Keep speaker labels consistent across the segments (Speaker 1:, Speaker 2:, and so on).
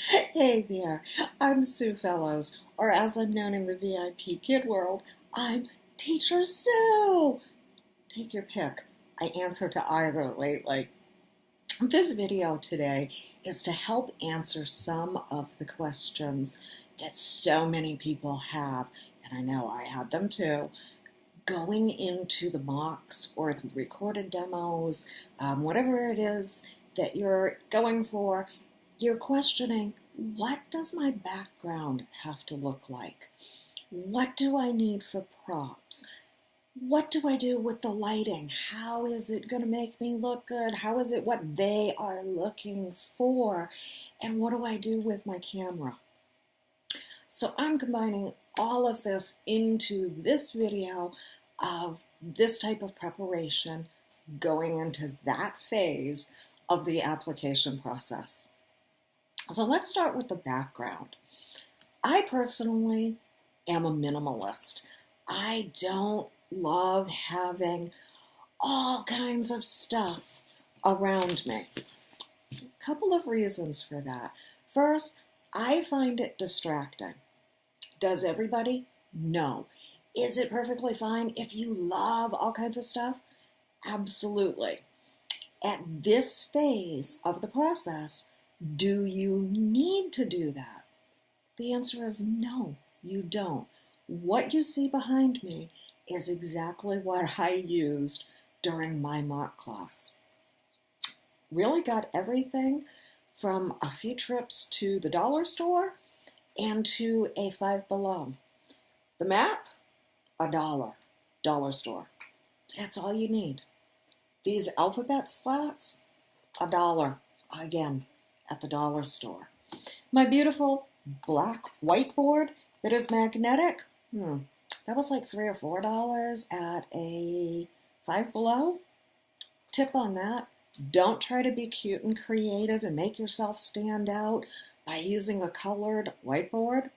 Speaker 1: Hey there, I'm Sue Fellows, or as I'm known in the VIPKid world, I'm Teacher Sue. Take your pick. I answer to either lately. This video today is to help answer some of the questions that so many people have, and I know I had them too, going into the mocks or the recorded demos, whatever it is that you're going for. You're questioning, what does my background have to look like? What do I need for props? What do I do with the lighting? How is it going to make me look good? How is it what they are looking for? And what do I do with my camera? So I'm combining all of this into this video of this type of preparation going into that phase of the application process. So let's start with the background. I personally am a minimalist. I don't love having all kinds of stuff around me. A couple of reasons for that. First, I find it distracting. Does everybody? No. Is it perfectly fine if you love all kinds of stuff? Absolutely. At this phase of the process, do you need to do that? The answer is no, you don't. What you see behind me is exactly what I used during my mock class. Really got everything from a few trips to the dollar store and to a Five Below. The map, dollar store. That's all you need. These alphabet slats, $1, again, at the dollar store. My beautiful black whiteboard that is magnetic, that was like $3 or $4 at a Five Below. Tip on that, don't try to be cute and creative and make yourself stand out by using a colored whiteboard.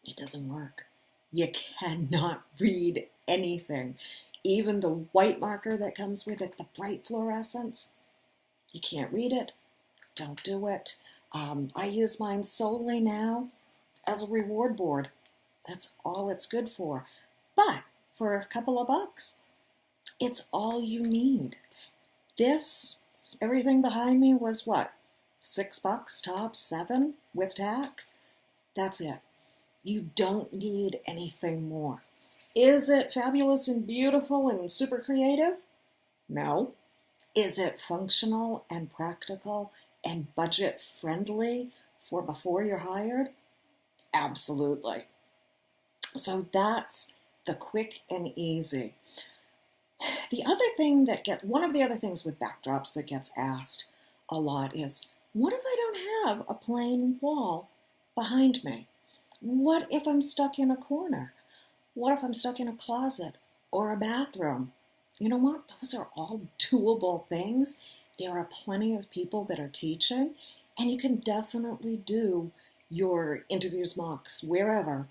Speaker 1: It doesn't work. You cannot read anything. Even the white marker that comes with it, the bright fluorescence, you can't read it. Don't do it. I use mine solely now as a reward board. That's all it's good for. But for a couple of bucks, it's all you need. This, everything behind me was what? $6 tops, $7 with tax? That's it. You don't need anything more. Is it fabulous and beautiful and super creative? No. Is it functional and practical and budget friendly for before you're hired? Absolutely. So that's the quick and easy. One of the other things with backdrops that gets asked a lot is, what if I don't have a plain wall behind me? What if I'm stuck in a corner? What if I'm stuck in a closet or a bathroom? You know what? Those are all doable things. There are plenty of people that are teaching, and you can definitely do your interviews, mocks, wherever,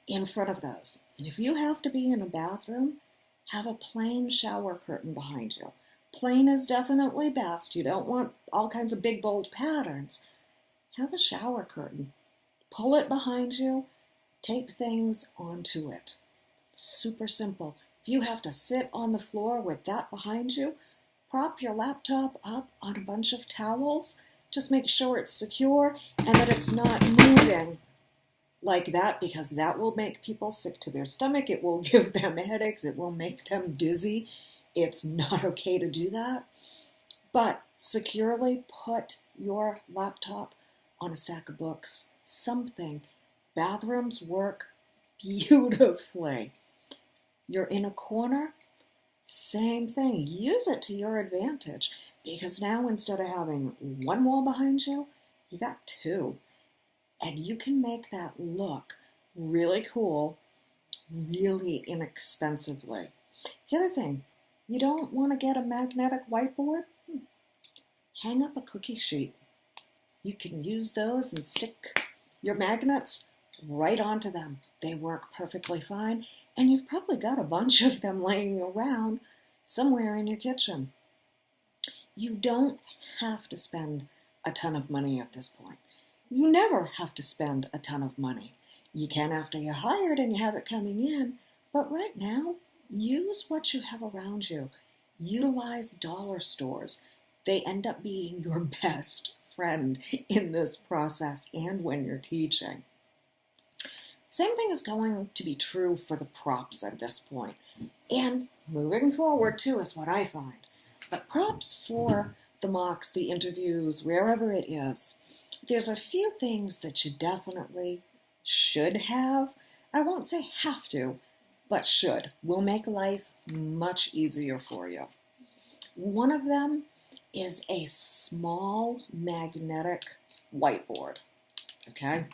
Speaker 1: in front of those. And if you have to be in a bathroom, have a plain shower curtain behind you. Plain is definitely best. You don't want all kinds of big, bold patterns. Have a shower curtain. Pull it behind you. Tape things onto it. Super simple. If you have to sit on the floor with that behind you, prop your laptop up on a bunch of towels. Just make sure it's secure and that it's not moving like that, because that will make people sick to their stomach. It will give them headaches. It will make them dizzy. It's not okay to do that. But securely put your laptop on a stack of books. Something. Bathrooms work beautifully. You're in a corner, same thing. Use it to your advantage, because now instead of having one wall behind you, you got two. And you can make that look really cool, really inexpensively. The other thing, you don't want to get a magnetic whiteboard? Hang up a cookie sheet. You can use those and stick your magnets right onto them. They work perfectly fine, and you've probably got a bunch of them laying around somewhere in your kitchen. You don't have to spend a ton of money at this point. You never have to spend a ton of money. You can after you're hired and you have it coming in, but right now, use what you have around you. Utilize dollar stores. They end up being your best friend in this process and when you're teaching. Same thing is going to be true for the props at this point. And moving forward too is what I find. But props for the mocks, the interviews, wherever it is, there's a few things that you definitely should have. I won't say have to, but should. Will make life much easier for you. One of them is a small magnetic whiteboard, okay?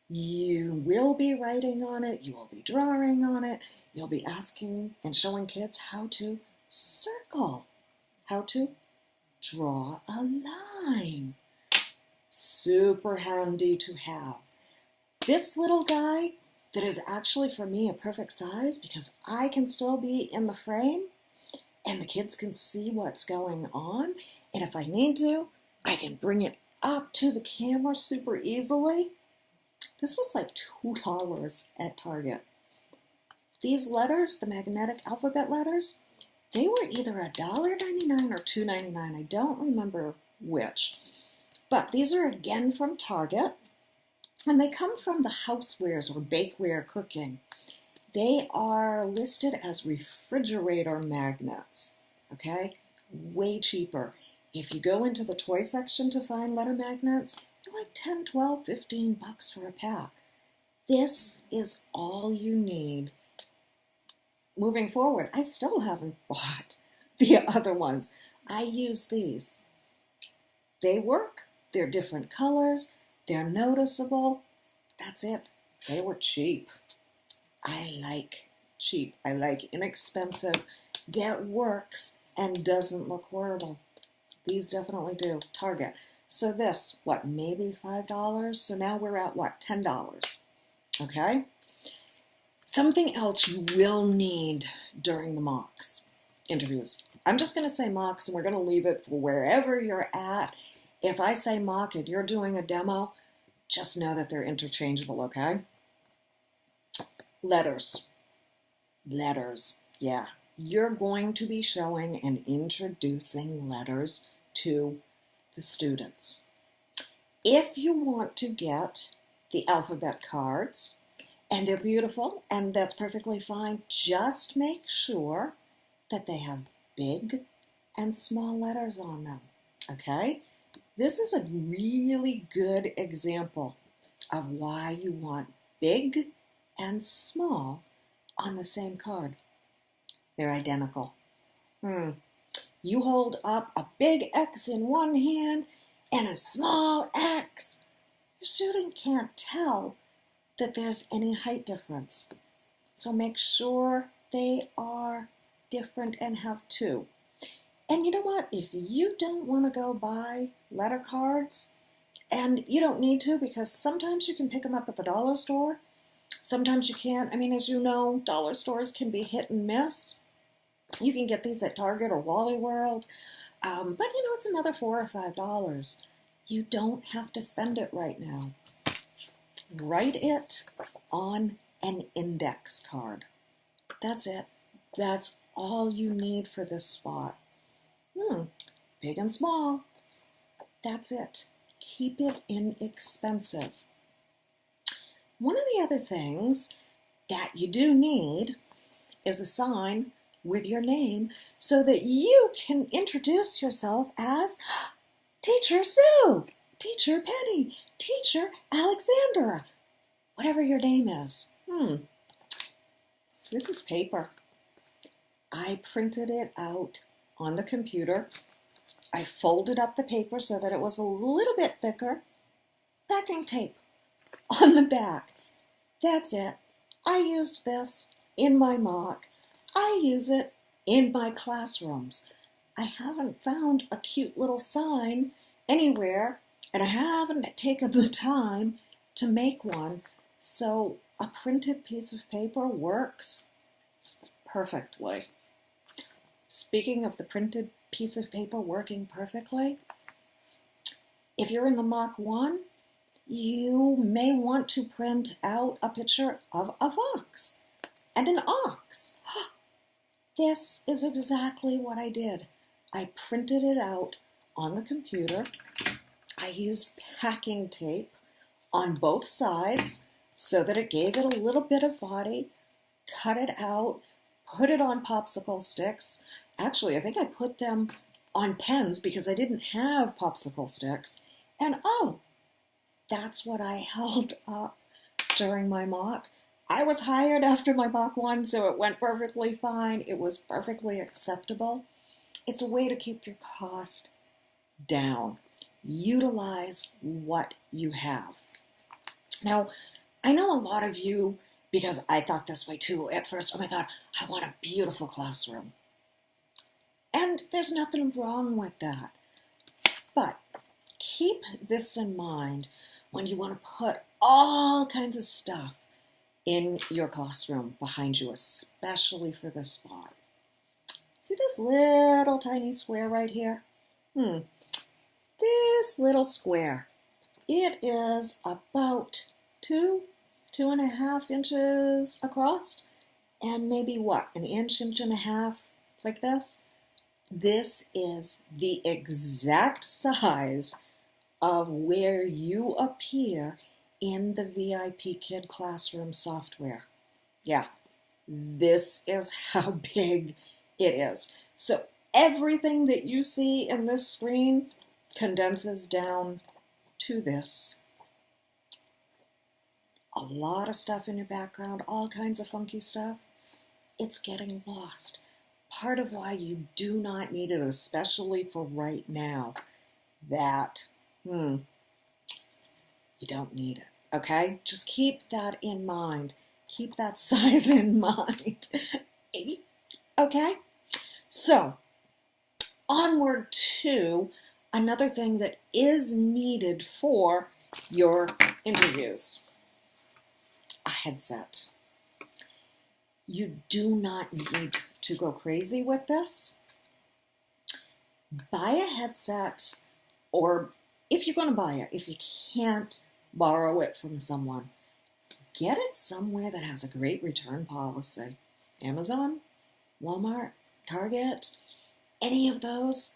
Speaker 1: You will be writing on it, you will be drawing on it, you'll be asking and showing kids how to circle, how to draw a line. Super handy to have. This little guy that is actually for me a perfect size because I can still be in the frame and the kids can see what's going on. And if I need to, I can bring it up to the camera super easily. This was like $2 at Target. These letters, the magnetic alphabet letters, they were either $1.99 or $2.99. I don't remember which. But these are again from Target. And they come from the housewares or bakeware cooking. They are listed as refrigerator magnets, okay? Way cheaper. If you go into the toy section to find letter magnets, they're like 10, 12, 15 bucks for a pack. This is all you need. Moving forward, I still haven't bought the other ones. I use these. They work. They're different colors. They're noticeable. That's it. They were cheap. I like cheap. I like inexpensive. That works and doesn't look horrible. These definitely do. Target. So this, what, maybe $5? So now we're at what, $10. Okay? Something else you will need during the mocks, interviews. I'm just going to say mocks and we're going to leave it for wherever you're at. If I say mock and you're doing a demo, just know that they're interchangeable, okay? Letters. Letters, yeah. You're going to be showing and introducing letters to the students. If you want to get the alphabet cards, and they're beautiful, and that's perfectly fine, just make sure that they have big and small letters on them, okay? This is a really good example of why you want big and small on the same card. They're identical. You hold up a big X in one hand and a small X. Your student can't tell that there's any height difference. So make sure they are different and have two. And you know what? If you don't want to go buy letter cards, and you don't need to because sometimes you can pick them up at the dollar store, sometimes you can't. I mean, as you know, dollar stores can be hit and miss. You can get these at Target or Wally World, but you know, it's another $4 or $5. You don't have to spend it right now. Write it on an index card. That's it. That's all you need for this spot. Big and small. That's it. Keep it inexpensive. One of the other things that you do need is a sign with your name so that you can introduce yourself as Teacher Sue, Teacher Penny, Teacher Alexandra, whatever your name is. This is paper. I printed it out on the computer. I folded up the paper so that it was a little bit thicker. Backing tape on the back. That's it. I used this in my mock. I use it in my classrooms. I haven't found a cute little sign anywhere, and I haven't taken the time to make one. So a printed piece of paper works perfectly. Speaking of the printed piece of paper working perfectly, if you're in the Mock 1, you may want to print out a picture of a fox and an ox. This is exactly what I did. I printed it out on the computer. I used packing tape on both sides so that it gave it a little bit of body, cut it out, put it on popsicle sticks. Actually, I think I put them on pens because I didn't have popsicle sticks. And oh, that's what I held up during my mock. I was hired after my mock 1, so it went perfectly fine. It was perfectly acceptable. It's a way to keep your cost down. Utilize what you have. Now, I know a lot of you, because I thought this way too at first, oh my God, I want a beautiful classroom. And there's nothing wrong with that. But keep this in mind when you want to put all kinds of stuff in your classroom behind you, especially for this spot. See this little tiny square right here? This little square, it is about 2.5 inches across, and maybe what, an inch and a half like this? This is the exact size of where you appear in the VIPKid classroom software. Yeah, this is how big it is. So everything that you see in this screen condenses down to this. A lot of stuff in your background, all kinds of funky stuff. It's getting lost. Part of why you do not need it, especially for right now, that you don't need it. Okay? Just keep that in mind. Keep that size in mind. Okay? So, onward to another thing that is needed for your interviews. A headset. You do not need to go crazy with this. Buy a headset, or if you're going to buy it, if you can't borrow it from someone, get it somewhere that has a great return policy. Amazon, Walmart, Target, any of those,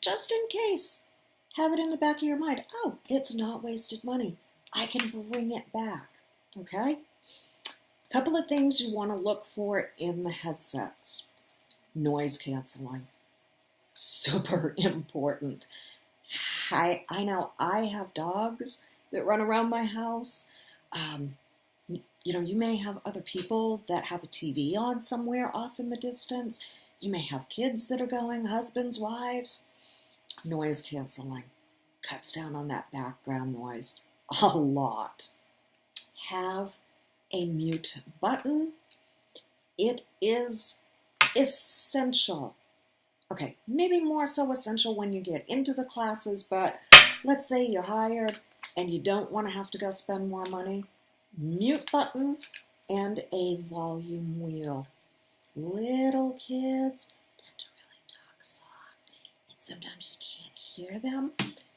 Speaker 1: just in case. Have it in the back of your mind. Oh, it's not wasted money. I can bring it back. Okay? Couple of things you want to look for in the headsets. Noise canceling. Super important. I know I have dogs that run around my house. You may have other people that have a TV on somewhere off in the distance. You may have kids that are going, husbands, wives. Noise canceling cuts down on that background noise a lot. Have a mute button. It is essential. Okay, maybe more so essential when you get into the classes, but let's say you're hired and you don't want to have to go spend more money. Mute button and a volume wheel. Little kids tend to really talk soft, and sometimes you can't hear them.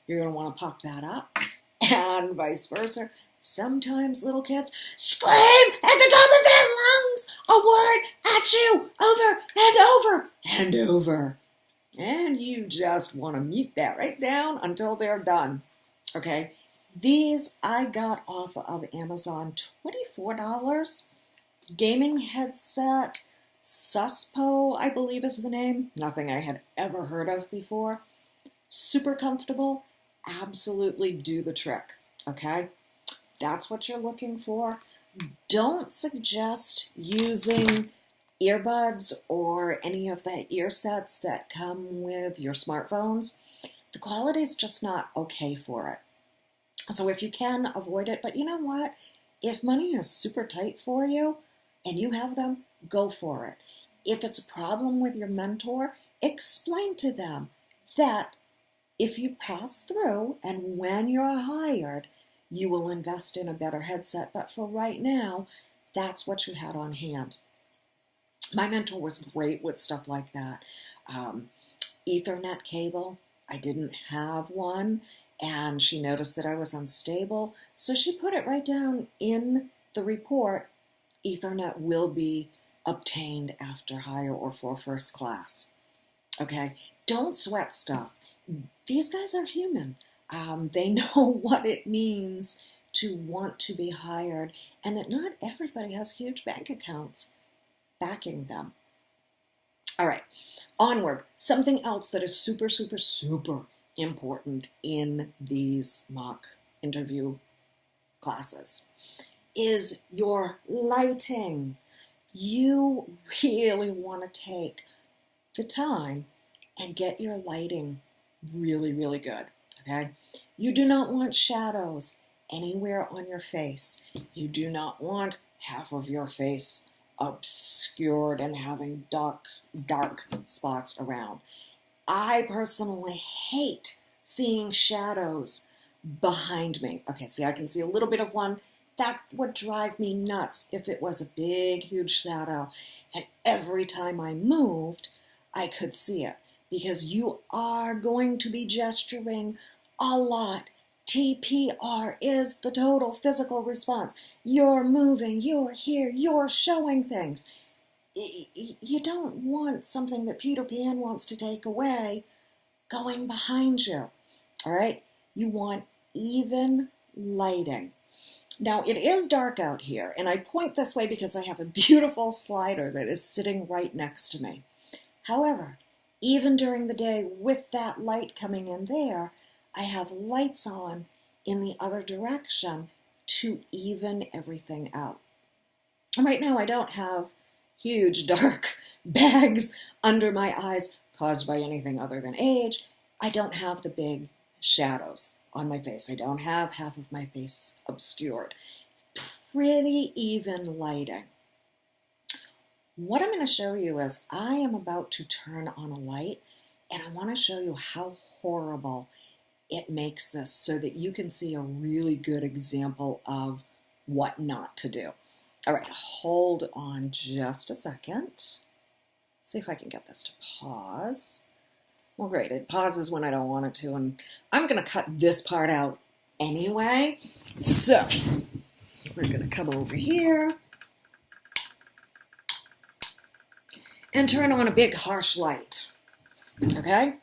Speaker 1: You're going to want to pop that up, and vice versa. Sometimes little kids scream at the top of their lungs a word at you over and over and over. And you just want to mute that right down until they're done. Okay? These I got off of Amazon, $24. Gaming headset, Suspo, I believe is the name. Nothing I had ever heard of before. Super comfortable. Absolutely do the trick. Okay? That's what you're looking for. Don't suggest using earbuds or any of the ear sets that come with your smartphones. The quality is just not okay for it. So if you can, avoid it. But you know what? If money is super tight for you and you have them, go for it. If it's a problem with your mentor, explain to them that if you pass through and when you're hired, you will invest in a better headset. But for right now, that's what you had on hand. My mentor was great with stuff like that. Ethernet cable, I didn't have one. and she noticed that I was unstable, so she put it right down in the report. Ethernet will be obtained after hire or for first class. Okay, don't sweat stuff. These guys are human. They know what it means to want to be hired, and that not everybody has huge bank accounts backing them. All right, onward. Something else that is super, super, super important in these mock interview classes is your lighting. You really want to take the time and get your lighting really, really good, okay? You do not want shadows anywhere on your face. You do not want half of your face obscured and having dark spots around. I personally hate seeing shadows behind me. Okay, see, I can see a little bit of one. That would drive me nuts if it was a big, huge shadow. And every time I moved, I could see it. Because you are going to be gesturing a lot. TPR is the total physical response. You're moving, you're here, you're showing things. You don't want something that Peter Pan wants to take away going behind you. All right? You want even lighting. Now, it is dark out here, and I point this way because I have a beautiful slider that is sitting right next to me. However, even during the day with that light coming in there, I have lights on in the other direction to even everything out. And right now I don't have huge dark bags under my eyes caused by anything other than age. I don't have the big shadows on my face. I don't have half of my face obscured. Pretty even lighting. What I'm going to show you is I am about to turn on a light, and I want to show you how horrible it makes this so that you can see a really good example of what not to do. All right, hold on just a second. See if I can get this to pause. Well, great, it pauses when I don't want it to, and I'm going to cut this part out anyway. So, we're going to come over here and turn on a big harsh light, okay?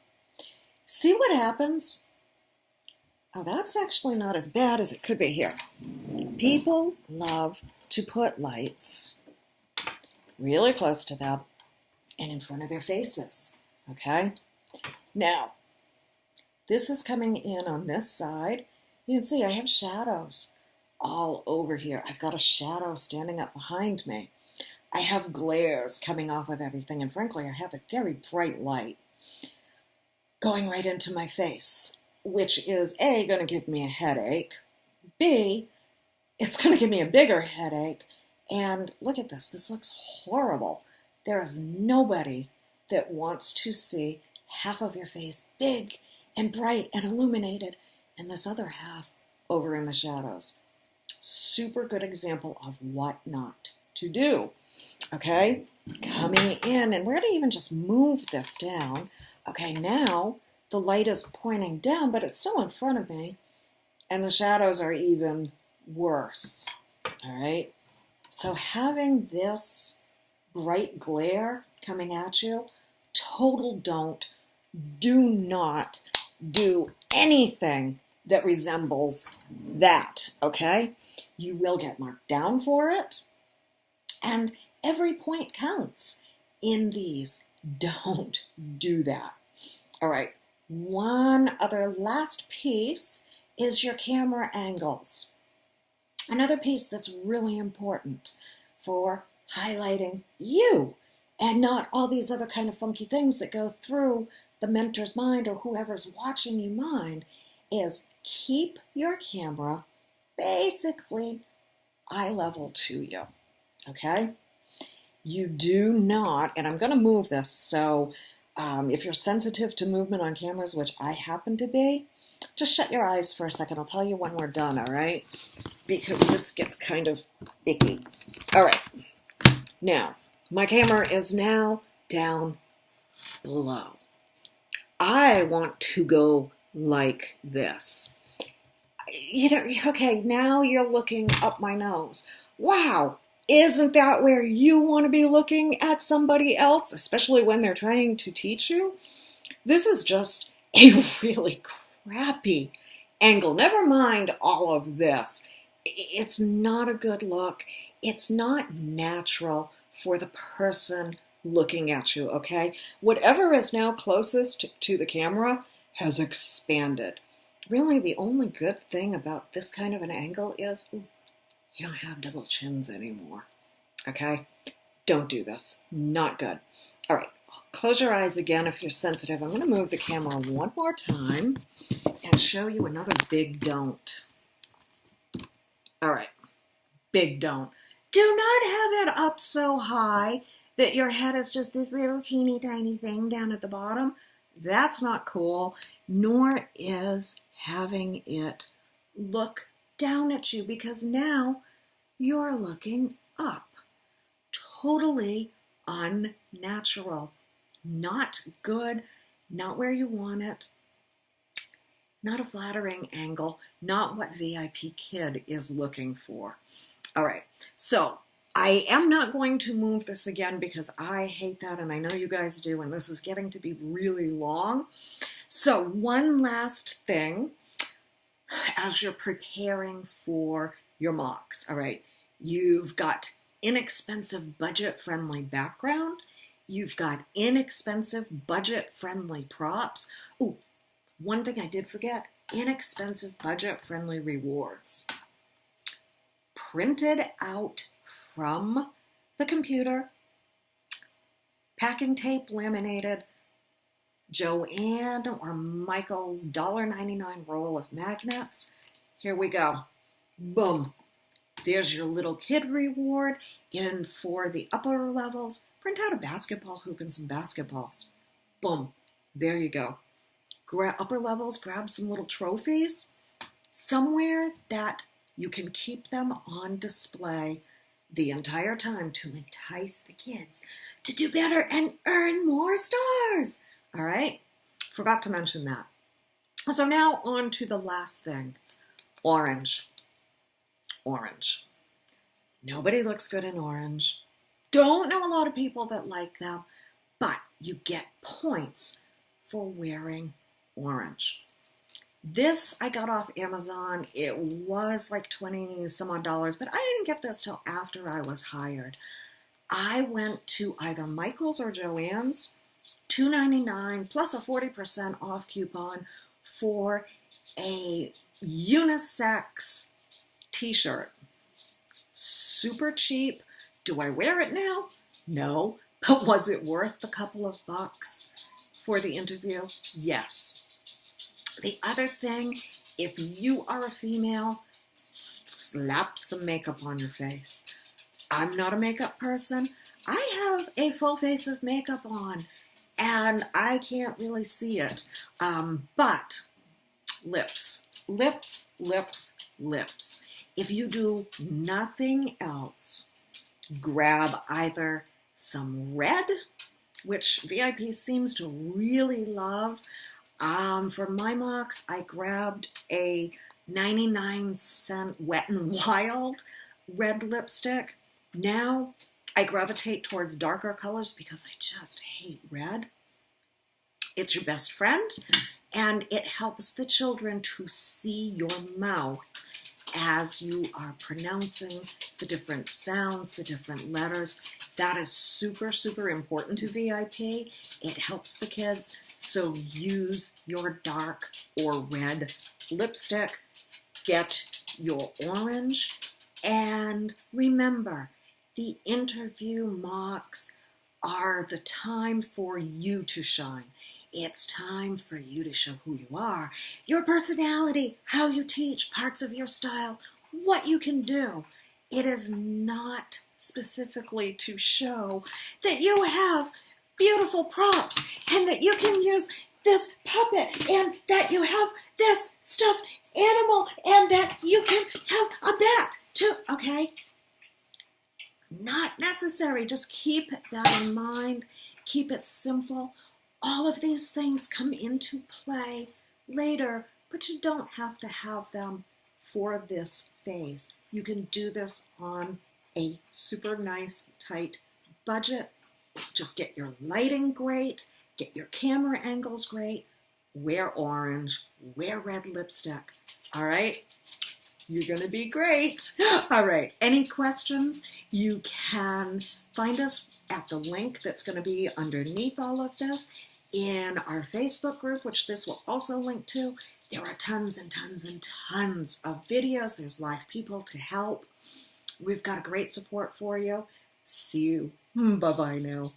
Speaker 1: See what happens? Oh, that's actually not as bad as it could be here. People love to put lights really close to them and in front of their faces, okay? Now, this is coming in on this side. You can see I have shadows all over here. I've got a shadow standing up behind me. I have glares coming off of everything, and frankly, I have a very bright light going right into my face, which is A, going to give me a headache, B, it's going to give me a bigger headache, and look at this. This looks horrible. There is nobody that wants to see half of your face big and bright and illuminated, and this other half over in the shadows. Super good example of what not to do. Okay, coming in, and we're going to even just move this down. Okay, now the light is pointing down, but it's still in front of me, and the shadows are even worse. All right, so having this bright glare coming at you, total do not do anything that resembles that, okay? You will get marked down for it, and every point counts in these. Don't do that. All right, one other last piece is your camera angles. Another piece that's really important for highlighting you and not all these other kind of funky things that go through the mentor's mind or whoever's watching you mind is keep your camera basically eye level to you, okay? You do not, and I'm going to move this, so if you're sensitive to movement on cameras, which I happen to be, just shut your eyes for a second. I'll tell you when we're done, all right? Because this gets kind of icky. All right. Now, my camera is now down below. I want to go like this. Okay, now you're looking up my nose. Wow, isn't that where you want to be looking at somebody else, especially when they're trying to teach you? This is just a really crappy angle. Never mind all of this. It's not a good look. It's not natural for the person looking at you, okay? Whatever is now closest to the camera has expanded. Really, the only good thing about this kind of an angle is you don't have double chins anymore, okay? Don't do this. Not good. All right, close your eyes again if you're sensitive. I'm going to move the camera one more time and show you another big don't. All right, big don't. Do not have it up so high that your head is just this little teeny tiny thing down at the bottom. That's not cool, nor is having it look down at you, because now you're looking up. Totally unnatural. Not good, not where you want it, not a flattering angle, not what VIPKid is looking for. All right, so I am not going to move this again because I hate that, and I know you guys do, and this is getting to be really long. So one last thing as you're preparing for your mocks, all right, you've got inexpensive, budget-friendly background. You've got inexpensive, budget-friendly props. Oh, one thing I did forget, inexpensive, budget-friendly rewards. Printed out from the computer, packing tape laminated, Joanne or Michael's $1.99 roll of magnets. Here we go. Boom. There's your little kid reward. And for the upper levels, print out a basketball hoop and some basketballs. Boom. There you go. Upper levels, grab some little trophies. Somewhere that you can keep them on display the entire time to entice the kids to do better and earn more stars. All right? Forgot to mention that. So now on to the last thing. Orange. Orange. Nobody looks good in orange. Don't know a lot of people that like them, but you get points for wearing orange. This I got off Amazon. It was like 20 some odd dollars, but I didn't get this till after I was hired. I went to either Michael's or Joann's, $2.99 plus a 40% off coupon for a unisex t-shirt. Super cheap. Do I wear it now? No. But was it worth the couple of bucks for the interview? Yes. The other thing, if you are a female, slap some makeup on your face. I'm not a makeup person. I have a full face of makeup on, and I can't really see it. But lips, lips, lips, lips. If you do nothing else, grab either some red, which VIP seems to really love. For my mocks, I grabbed a 99-cent Wet n Wild red lipstick. Now I gravitate towards darker colors because I just hate red. It's your best friend, and it helps the children to see your mouth as you are pronouncing the different sounds, the different letters. That is super, super important to VIP. It helps the kids, so use your dark or red lipstick. Get your orange, and remember, the interview mocks are the time for you to shine. It's time for you to show who you are, your personality, how you teach, parts of your style, what you can do. It is not specifically to show that you have beautiful props and that you can use this puppet and that you have this stuffed animal and that you can have a bat too, okay? Not necessary. Just keep that in mind. Keep it simple. All of these things come into play later, but you don't have to have them for this phase. You can do this on a super nice, tight budget. Just get your lighting great, get your camera angles great, wear orange, wear red lipstick. All right? You're going to be great. All right. Any questions? You can find us at the link that's going to be underneath all of this in our Facebook group, which this will also link to. There are tons and tons and tons of videos. There's live people to help. We've got a great support for you. See you. Bye-bye now.